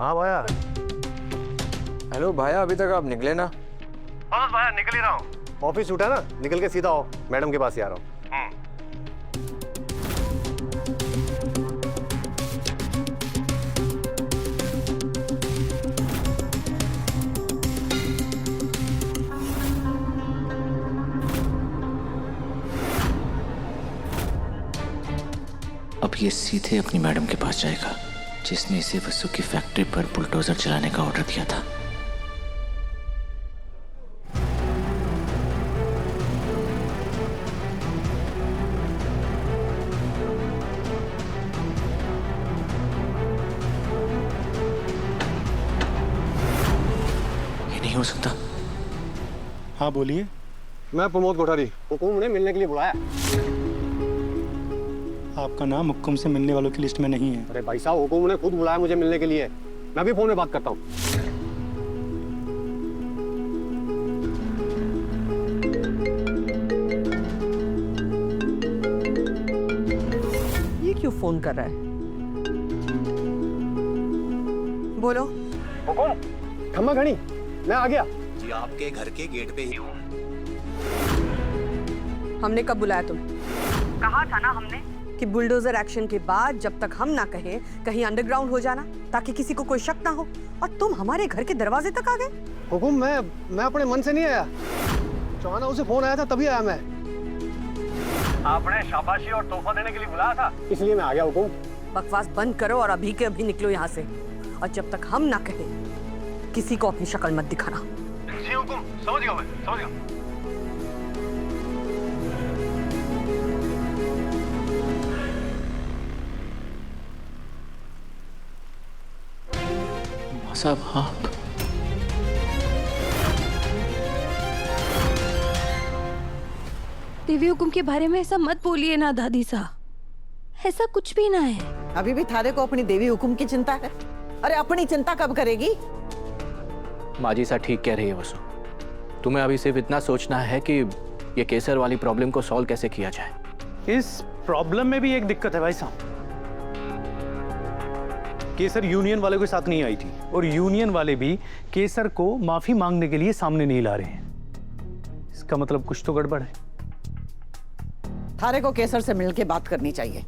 हाँ भाया। हेलो भाया, अभी तक आप निकले ना? हाँ बस भाया निकल ही रहा हूँ। ऑफिस छूटा ना, निकल के सीधा आओ, मैडम के पास ही आ रहा हूँ। अब ये सीधे अपनी मैडम के पास जाएगा, जिसने इसे वसु की फैक्ट्री पर बुलडोजर चलाने का ऑर्डर दिया था। ये नहीं हो सकता। हाँ बोलिए। मैं प्रमोद कोठारी, हुकुम ने मिलने के लिए बुलाया। आपका नाम हुक्म से मिलने वालों की लिस्ट में नहीं है। अरे भाई साहब, हुकुम ने खुद बुलाया मुझे मिलने के लिए। मैं भी फोन में बात करता हूँ। ये क्यों फोन कर रहा है? बोलो। हुकुम, खम्मा घड़ी, मैं आ गया। जी आपके घर के गेट पे ही हूँ। हमने कब बुलाया तुम? कहा था ना हमने कि बुलडोजर एक्शन के बाद जब तक हम ना कहें कहीं अंडरग्राउंड हो जाना, ताकि किसी को कोई शक ना हो। और तुम हमारे घर के दरवाजे तक आ गए। हुकुम, मैं अपने मन से नहीं आया। चौहाना उसे फोन आया था तभी आया मैं। आपने शाबाशी और तोहफा देने के लिए बुलाया था, इसलिए मैं आ गया। हुकुम, बकवास बंद करो और अभी के अभी निकलो यहाँ से। और जब तक हम ना कहें किसी को अपनी शक्ल मत दिखाना। जी हुकुम, समझ गया मैं, समझ गया। साहब आप देवी हुकुम के बारे में ऐसा मत बोलिए ना दादी साहब, ऐसा कुछ भी ना है। अभी भी थारे को अपनी देवी हुकुम की चिंता है। अरे अपनी चिंता कब करेगी? माजी सा ठीक कह रही है वसु। तुम्हें अभी सिर्फ इतना सोचना है कि ये केसर वाली प्रॉब्लम को सॉल्व कैसे किया जाए। इस प्रॉब्लम में भी एक दिक्कत है भाई साहब। केसर यूनियन वाले के साथ नहीं आई थी और यूनियन वाले भी केसर को माफी मांगने के लिए सामने नहीं ला रहे हैं। इसका मतलब कुछ तो गड़बड़ है। थारे को केसर से मिलके बात करनी चाहिए।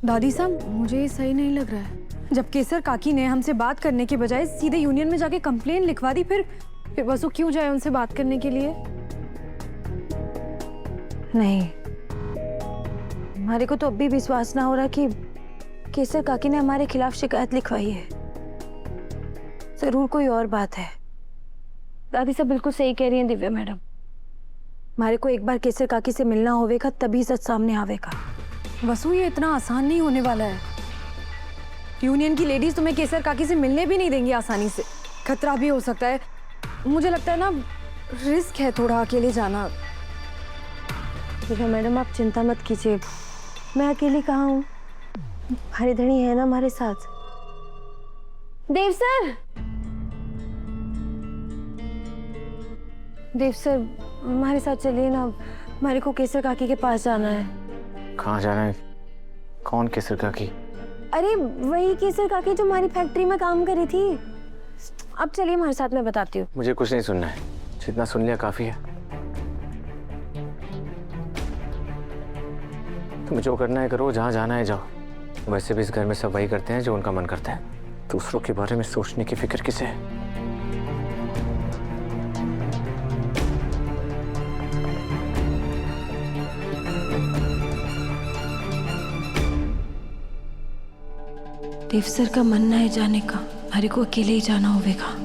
दादी साहब मुझे ये सही नहीं लग रहा है। जब केसर काकी ने हमसे बात करने के बजाय सीधे यूनियन में जाके कंप्लेन लिखवा दी, फिर वसु क्यों जाए उनसे बात करने के लिए? नहीं, हमारे को तो अब भी विश्वास ना हो रहा कि केसर काकी ने हमारे खिलाफ शिकायत लिखवाई है। जरूर कोई और बात है। दादी साहब बिल्कुल सही कह रही हैं दिव्या मैडम। हमारे को एक बार केसर काकी से मिलना होवेगा, तभी सच सामने आवेगा। वसु ये इतना आसान नहीं होने वाला है। यूनियन की लेडीज तुम्हें केसर काकी से मिलने भी नहीं देंगी आसानी से। खतरा भी हो सकता है। मुझे लगता है ना, रिस्क है थोड़ा अकेले जाना। दिव्या मैडम आप चिंता मत कीजिए, मैं अकेली कहाँ हूँ, हरी धनी है ना हमारे साथ। देव सर, देव सर हमारे साथ चलिए ना, हमारे को केसर काकी के पास जाना है। कहाँ जाना है? कौन केसर काकी? अरे वही केसर काकी जो हमारी फैक्ट्री में काम करी थी। अब चलिए हमारे साथ, मैं बताती हूँ। मुझे कुछ नहीं सुनना है, जितना सुन लिया काफी है। तुम जो करना है करो, जहाँ जाना है जाओ। वैसे भी इस घर में सब वही करते हैं जो उनका मन करता है। दूसरों के बारे में सोचने की फिक्र किसे है? देव सर का मन ना है जाने का, हमारे को अकेले ही जाना होगा।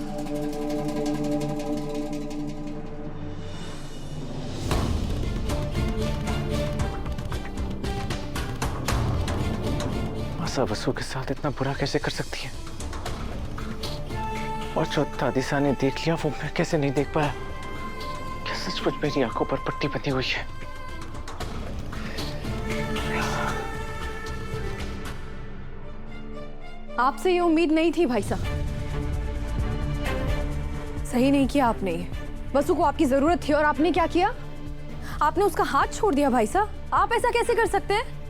आशा वसु के साथ इतना बुरा कैसे कर सकती है? और जो दादीसा ने देख लिया वो मैं कैसे नहीं देख पाया? क्या सचमुच मेरी आंखों पर पट्टी बंधी हुई है? आपसे ये उम्मीद नहीं थी भाई साहब। सही नहीं किया आपने। वसु को आपकी जरूरत थी और आपने क्या किया? आपने उसका हाथ छोड़ दिया भाई साहब। आप ऐसा कैसे कर सकते हैं?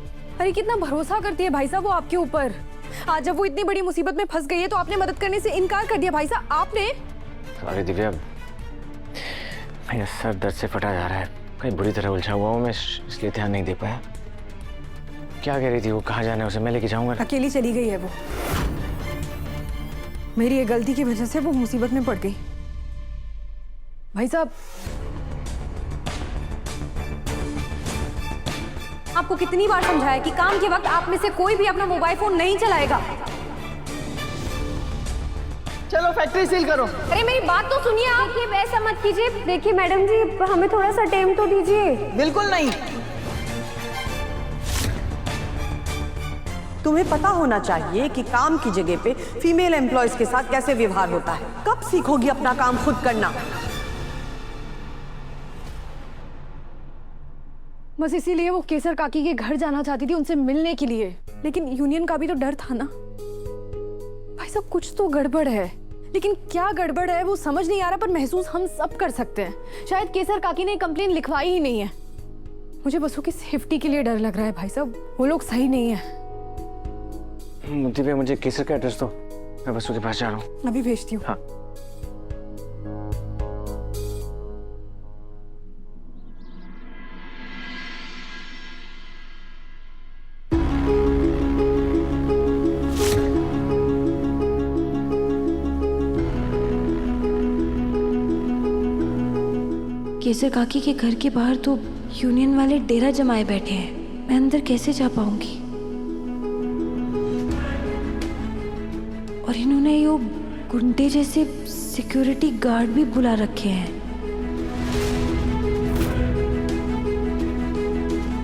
अरे कितना भरोसा करती है भाई साहब वो आपके ऊपर। आज जब वो इतनी बड़ी मुसीबत में फंस गई है तो आपने मदद करने से इनकार कर दिया भाई साहब आपने। सॉरी दिव्या, मेरा सर दर्द से फटा जा रहा है, कहीं बुरी तरह उलझा हुआ हूँ मैं, इसलिए ध्यान नहीं दे पाया। क्या कह रही थी वो, कहाँ जाना है उसे, मैं लेके जाऊंगा। अकेली चली गई है वो, मेरी ये गलती की वजह से वो मुसीबत में पड़ गई। भाई साहब आपको कितनी बार समझाया कि काम के वक्त आप में से कोई भी अपना मोबाइल फोन नहीं चलाएगा। चलो फैक्ट्री सील करो। अरे मेरी बात तो सुनिए आप। देखिए ऐसा मत कीजिए, देखिए मैडम जी हमें थोड़ा सा टाइम तो दीजिए। बिल्कुल नहीं। तुम्हें पता होना चाहिए कि काम की जगह पे फीमेल एम्प्लॉयज के साथ कैसे व्यवहार होता है। कब सीखोगी अपना काम खुद करना? बस इसीलिए वो केसर काकी के घर जाना चाहती थी उनसे मिलने के लिए, लेकिन यूनियन का भी तो डर था ना। भाई साहब कुछ तो गड़बड़ है, लेकिन क्या गड़बड़ है वो समझ नहीं आ रहा, पर महसूस हम सब कर सकते हैं। शायद केसर काकी ने कंप्लेन लिखवाई ही नहीं है। मुझे बसों की सेफ्टी के लिए डर लग रहा है भाई साहब, वो लोग सही नहीं है। दिव्या मुझे केसर का एड्रेस दो, मैं बसु के पास जा रहा हूँ। अभी भेजती हूँ। हाँ। केसर काकी के घर के बाहर तो यूनियन वाले डेरा जमाए बैठे हैं, मैं अंदर कैसे जा पाऊंगी? और इन्होंने यो गुंडे जैसे सिक्योरिटी गार्ड भी बुला रखे हैं।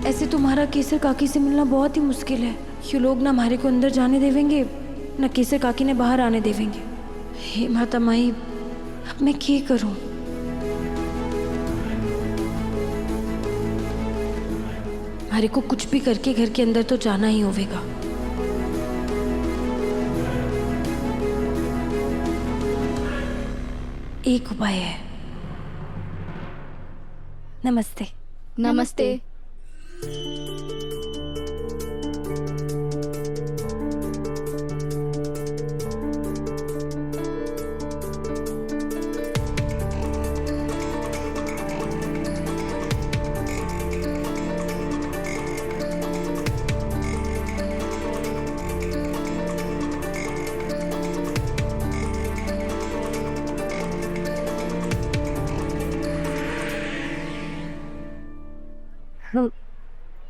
ऐसे तुम्हारा केसर काकी से मिलना बहुत ही मुश्किल है। ये लोग ना हमारे को अंदर जाने देवेंगे, ना केसर काकी ने बाहर आने देवेंगे। हे माता माई, अब मैं क्या करूं? हमारे को कुछ भी करके घर के अंदर तो जाना ही होगा। एक उपाय है। नमस्ते। नमस्ते।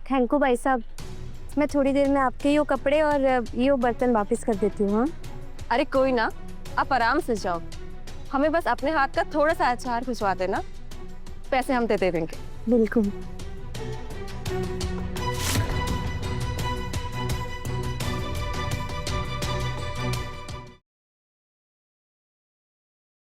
थैंक यू भाई साहब, मैं थोड़ी देर में आपके ये कपड़े और ये बर्तन वापस कर देती हूँ। हाँ अरे कोई ना, आप आराम से जाओ, हमें बस अपने हाथ का थोड़ा सा अचार भिजवा देना, पैसे हम दे देंगे। बिल्कुल।